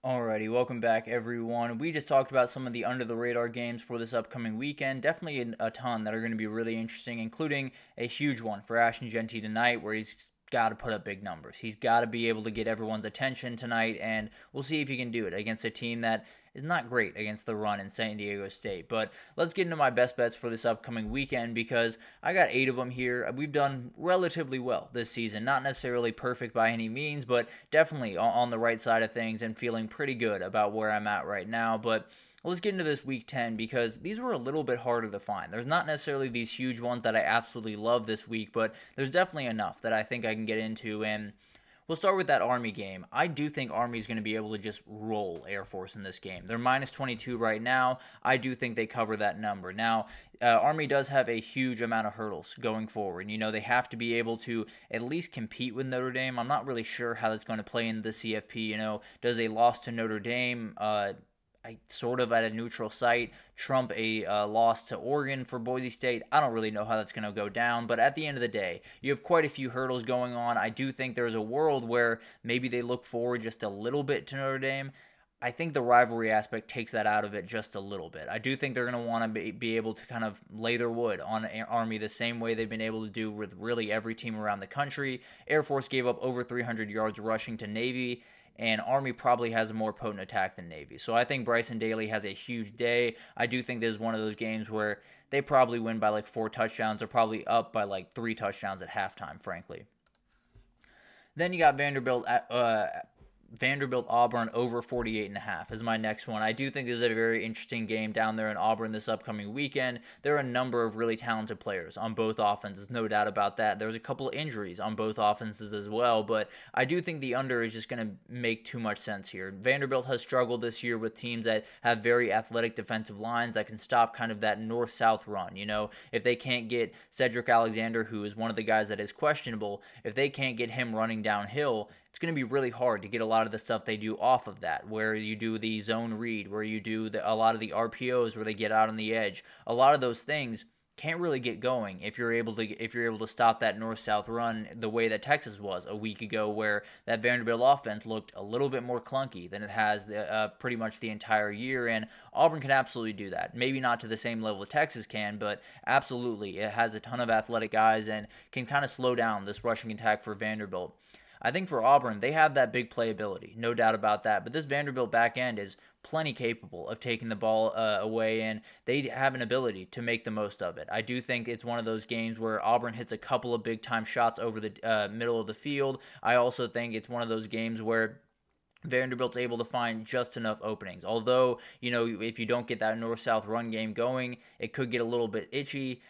Alrighty, welcome back everyone. We just talked about some of the under-the-radar games for this upcoming weekend. Definitely a ton that are going to be really interesting, including a huge one for Ashton Genty tonight where he's got to put up big numbers. He's got to be able to get everyone's attention tonight, and we'll see if he can do it against a team that is not great against the run in San Diego State. But let's get into my best bets for this upcoming weekend because I got 8 of them here. We've done relatively well this season. Not necessarily perfect by any means, but definitely on the right side of things and feeling pretty good about where I'm at right now. But let's get into this week 10 because these were a little bit harder to find. There's not necessarily these huge ones that I absolutely love this week, but there's definitely enough that I think I can get into. And we'll start with that Army game. I do think Army's going to be able to just roll Air Force in this game. They're minus 22 right now. I do think they cover that number. Now, Army does have a huge amount of hurdles going forward. You know, they have to be able to at least compete with Notre Dame. I'm not really sure how that's going to play in the CFP. You know, does a loss to Notre Dame sort of at a neutral site trump a loss to Oregon for Boise State? I don't really know how that's going to go down, but at the end of the day, you have quite a few hurdles going on. I do think there's a world where maybe they look forward just a little bit to Notre Dame. I think the rivalry aspect takes that out of it just a little bit. I do think they're going to want to be able to kind of lay their wood on Army the same way they've been able to do with really every team around the country. Air Force gave up over 300 yards rushing to Navy, and Army probably has a more potent attack than Navy. So I think Bryson Daly has a huge day. I do think this is one of those games where they probably win by like 4 touchdowns. They're probably up by like 3 touchdowns at halftime, frankly. Then you got Vanderbilt Auburn over 48.5 is my next one. I do think this is a very interesting game down there in Auburn this upcoming weekend. There are a number of really talented players on both offenses, no doubt about that. There's a couple of injuries on both offenses as well, but I do think the under is just going to make too much sense here. Vanderbilt has struggled this year with teams that have very athletic defensive lines that can stop kind of that north-south run. You know, if they can't get Cedric Alexander, who is one of the guys that is questionable, if they can't get him running downhill, it's going to be really hard to get a lot of the stuff they do off of that, where you do the zone read, where you do a lot of the RPOs where they get out on the edge. A lot of those things can't really get going if you're able to stop that north-south run the way that Texas was a week ago, where that Vanderbilt offense looked a little bit more clunky than it has pretty much the entire year, and Auburn can absolutely do that. Maybe not to the same level Texas can, but absolutely it has a ton of athletic guys and can kind of slow down this rushing attack for Vanderbilt. I think for Auburn, they have that big playability, no doubt about that. But this Vanderbilt back end is plenty capable of taking the ball away, and they have an ability to make the most of it. I do think it's one of those games where Auburn hits a couple of big-time shots over the middle of the field. I also think it's one of those games where Vanderbilt's able to find just enough openings. Although, you know, if you don't get that north-south run game going, it could get a little bit itchy.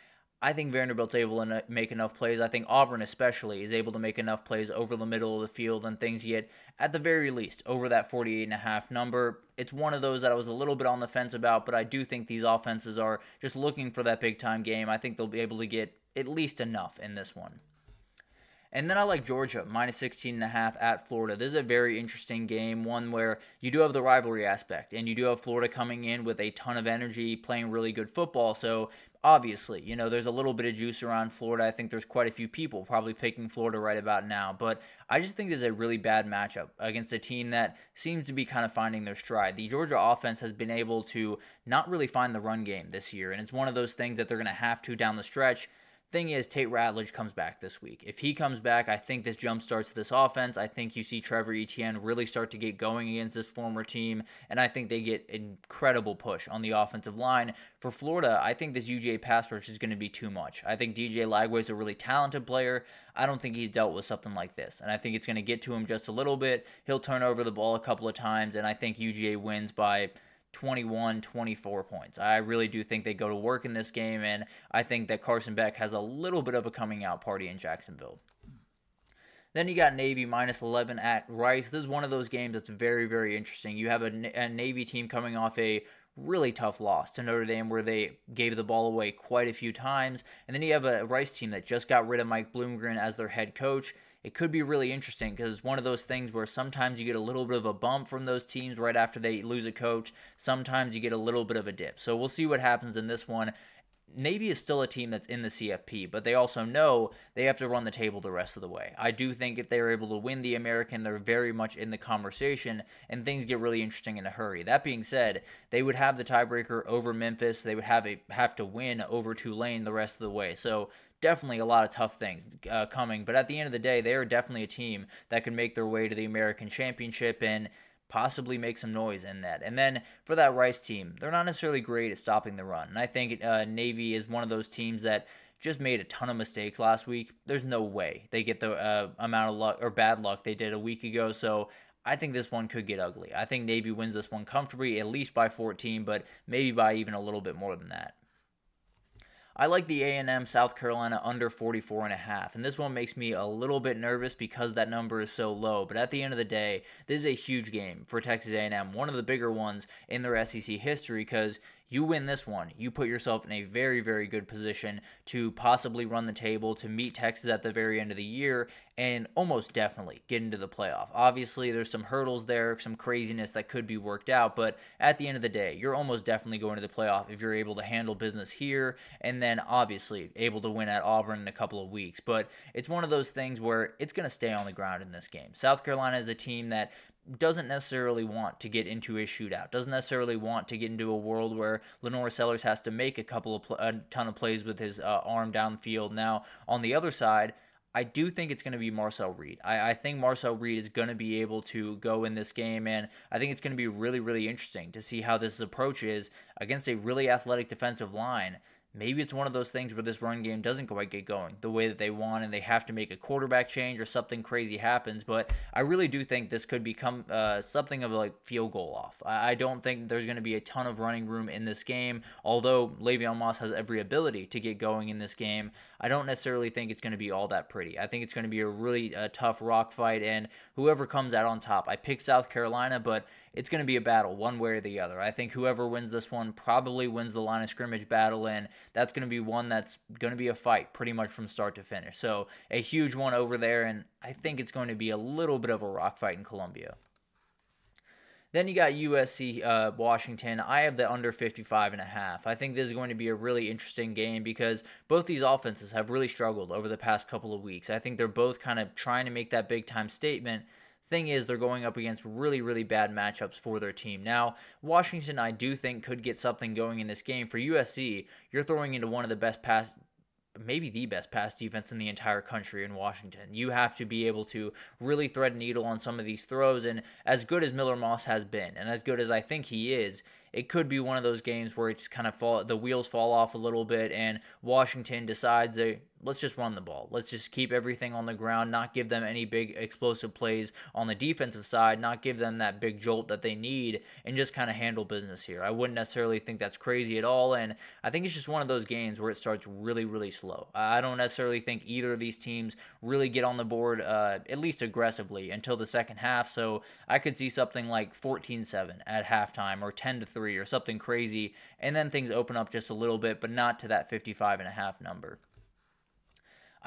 I think Vanderbilt's able to make enough plays. I think Auburn especially is able to make enough plays over the middle of the field and things get, at the very least, over that 48.5 number. It's one of those that I was a little bit on the fence about, but I do think these offenses are just looking for that big-time game. I think they'll be able to get at least enough in this one. And then I like Georgia, minus 16.5 at Florida. This is a very interesting game, one where you do have the rivalry aspect, and you do have Florida coming in with a ton of energy, playing really good football. So obviously, you know, there's a little bit of juice around Florida. I think there's quite a few people probably picking Florida right about now. But I just think this is a really bad matchup against a team that seems to be kind of finding their stride. The Georgia offense has been able to not really find the run game this year, and it's one of those things that they're going to have to down the stretch. Thing is, Tate Ratledge comes back this week. If he comes back, I think this jump starts this offense. I think you see Trevor Etienne really start to get going against this former team, and I think they get incredible push on the offensive line. For Florida, I think this UGA pass rush is going to be too much. I think DJ Lagway is a really talented player. I don't think he's dealt with something like this, and I think it's going to get to him just a little bit. He'll turn over the ball a couple of times, and I think UGA wins by 21, 24 points. I really do think they go to work in this game, and I think that Carson Beck has a little bit of a coming out party in Jacksonville. Then you got Navy minus 11 at Rice. This is one of those games that's very, very interesting. You have a Navy team coming off a really tough loss to Notre Dame where they gave the ball away quite a few times. And then you have a Rice team that just got rid of Mike Bloomgren as their head coach. It could be really interesting because it's one of those things where sometimes you get a little bit of a bump from those teams right after they lose a coach. Sometimes you get a little bit of a dip. So we'll see what happens in this one. Navy is still a team that's in the CFP, but they also know they have to run the table the rest of the way. I do think if they're able to win the American, they're very much in the conversation, and things get really interesting in a hurry. That being said, they would have the tiebreaker over Memphis. They would have to win over Tulane the rest of the way. So definitely a lot of tough things coming. But at the end of the day, they are definitely a team that can make their way to the American Championship and possibly make some noise in that. And then for that Rice team, they're not necessarily great at stopping the run. And I think Navy is one of those teams that just made a ton of mistakes last week. There's no way they get the amount of luck or bad luck they did a week ago. So I think this one could get ugly. I think Navy wins this one comfortably, at least by 14, but maybe by even a little bit more than that. I like the A&M-South Carolina under 44.5, and this one makes me a little bit nervous because that number is so low. But at the end of the day, this is a huge game for Texas A&M, one of the bigger ones in their SEC history, because you win this one, you put yourself in a very, very good position to possibly run the table, to meet Texas at the very end of the year, and almost definitely get into the playoff. Obviously, there's some hurdles there, some craziness that could be worked out, but at the end of the day, you're almost definitely going to the playoff if you're able to handle business here, and then obviously able to win at Auburn in a couple of weeks. But it's one of those things where it's going to stay on the ground in this game. South Carolina is a team that doesn't necessarily want to get into a shootout, doesn't necessarily want to get into a world where Lenore Sellers has to make a ton of plays with his arm downfield. Now, on the other side, I do think it's going to be Marcel Reed. I think Marcel Reed is going to be able to go in this game, and I think it's going to be really, really interesting to see how this approach is against a really athletic defensive line. Maybe it's one of those things where this run game doesn't quite get going the way that they want, and they have to make a quarterback change or something crazy happens. But I really do think this could become something of a field goal off. I don't think there's going to be a ton of running room in this game, although Le'Veon Moss has every ability to get going in this game. I don't necessarily think it's going to be all that pretty. I think it's going to be a really tough rock fight, and whoever comes out on top. I picked South Carolina, but it's going to be a battle one way or the other. I think whoever wins this one probably wins the line of scrimmage battle, and that's going to be one that's going to be a fight pretty much from start to finish. So a huge one over there, and I think it's going to be a little bit of a rock fight in Columbia. Then you got USC Washington. I have the under 55.5. I think this is going to be a really interesting game because both these offenses have really struggled over the past couple of weeks. I think they're both kind of trying to make that big time statement. Thing is, they're going up against really, really bad matchups for their team. Now, Washington, I do think, could get something going in this game. For USC, you're throwing into one of the best maybe the best pass defense in the entire country in Washington. You have to be able to really thread a needle on some of these throws, and as good as Miller Moss has been, and as good as I think he is, it could be one of those games where it just kind of the wheels fall off a little bit, and Washington decides let's just run the ball. Let's just keep everything on the ground, not give them any big explosive plays on the defensive side, not give them that big jolt that they need, and just kind of handle business here. I wouldn't necessarily think that's crazy at all, and I think it's just one of those games where it starts really, really slow. I don't necessarily think either of these teams really get on the board, at least aggressively, until the second half, so I could see something like 14-7 at halftime or 10-3 or something crazy, and then things open up just a little bit, but not to that 55.5 number.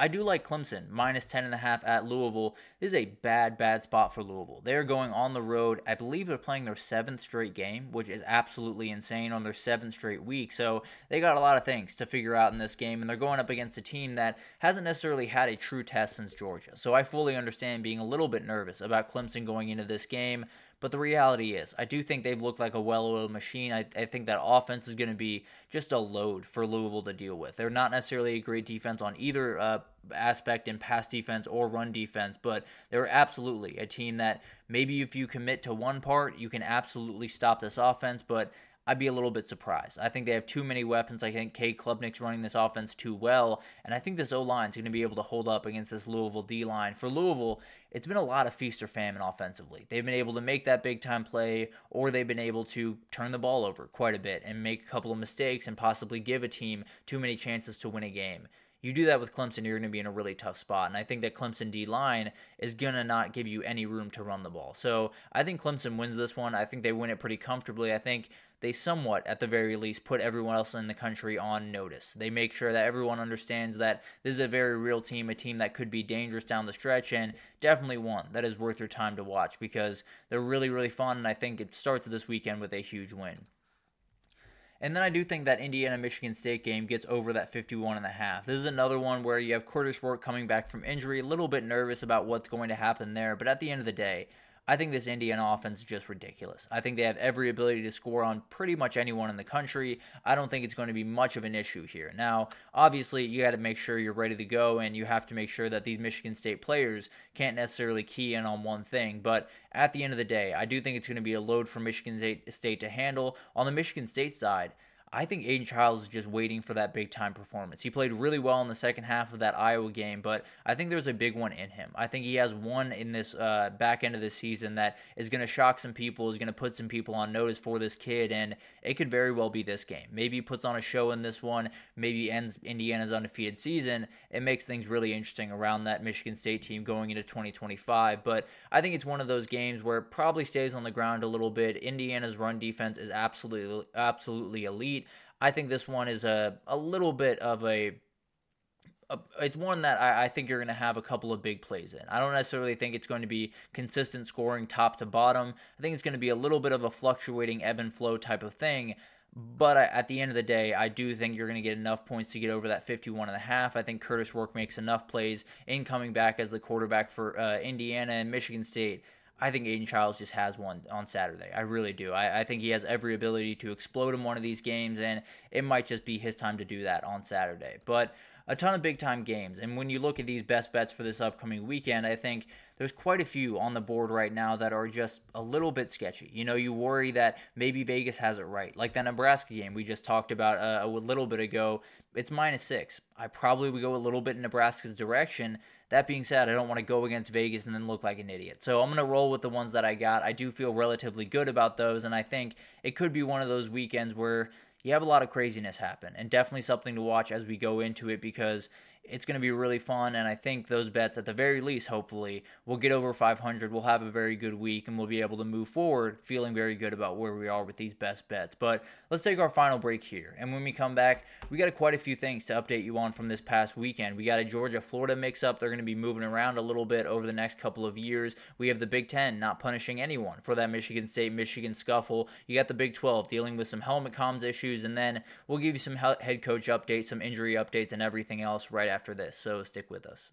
I do like Clemson, minus 10.5 at Louisville. This is a bad spot for Louisville. They're going on the road. I believe they're playing their 7th straight game, which is absolutely insane on their 7th straight week. So they got a lot of things to figure out in this game, and they're going up against a team that hasn't necessarily had a true test since Georgia. So I fully understand being a little bit nervous about Clemson going into this game. But the reality is, I do think they've looked like a well-oiled machine. I think that offense is going to be just a load for Louisville to deal with. They're not necessarily a great defense on either aspect in pass defense or run defense, but they're absolutely a team that maybe if you commit to one part, you can absolutely stop this offense, but I'd be a little bit surprised. I think they have too many weapons. I think Cade Klubnik's running this offense too well, and I think this O-line is going to be able to hold up against this Louisville D-line. For Louisville, it's been a lot of feast or famine offensively. They've been able to make that big-time play, or they've been able to turn the ball over quite a bit and make a couple of mistakes and possibly give a team too many chances to win a game. You do that with Clemson, you're going to be in a really tough spot. And I think that Clemson D-line is going to not give you any room to run the ball. So I think Clemson wins this one. I think they win it pretty comfortably. I think they somewhat, at the very least, put everyone else in the country on notice. They make sure that everyone understands that this is a very real team, a team that could be dangerous down the stretch, and definitely one that is worth your time to watch because they're really, really fun. And I think it starts this weekend with a huge win. And then I do think that Indiana-Michigan State game gets over that 51.5. This is another one where you have Curtis Work coming back from injury, a little bit nervous about what's going to happen there. But at the end of the day, I think this Indiana offense is just ridiculous. I think they have every ability to score on pretty much anyone in the country. I don't think it's going to be much of an issue here. Now, obviously, you got to make sure you're ready to go, and you have to make sure that these Michigan State players can't necessarily key in on one thing. But at the end of the day, I do think it's going to be a load for Michigan State to handle. On the Michigan State side, I think Aiden Childs is just waiting for that big-time performance. He played really well in the second half of that Iowa game, but I think there's a big one in him. I think he has one in this back end of the season that is going to shock some people, is going to put some people on notice for this kid, and it could very well be this game. Maybe he puts on a show in this one, maybe ends Indiana's undefeated season. It makes things really interesting around that Michigan State team going into 2025, but I think it's one of those games where it probably stays on the ground a little bit. Indiana's run defense is absolutely elite. I think this one is a little bit of it's one that I think you're going to have a couple of big plays in. I don't necessarily think it's going to be consistent scoring top to bottom. I think it's going to be a little bit of a fluctuating ebb and flow type of thing. But at the end of the day, I do think you're going to get enough points to get over that 51.5. I think Curtis Work makes enough plays in coming back as the quarterback for Indiana and Michigan State. I think Aiden Childs just has one on Saturday. I really do. I think he has every ability to explode in one of these games, and it might just be his time to do that on Saturday. But a ton of big-time games, and when you look at these best bets for this upcoming weekend, I think there's quite a few on the board right now that are just a little bit sketchy. You know, you worry that maybe Vegas has it right. Like that Nebraska game we just talked about a little bit ago, it's -6. I probably would go a little bit in Nebraska's direction. That being said, I don't want to go against Vegas and then look like an idiot. So I'm going to roll with the ones that I got. I do feel relatively good about those, and I think it could be one of those weekends where you have a lot of craziness happen, and definitely something to watch as we go into it because it's going to be really fun, and I think those bets, at the very least, hopefully, will get over 500. We'll have a very good week, and we'll be able to move forward feeling very good about where we are with these best bets. But let's take our final break here, and when we come back, we got quite a few things to update you on from this past weekend. We got a Georgia-Florida mix-up. They're going to be moving around a little bit over the next couple of years. We have the Big Ten not punishing anyone for that Michigan State-Michigan scuffle. You got the Big 12 dealing with some helmet comms issues, and then we'll give you some head coach updates, some injury updates, and everything else right after this, so stick with us.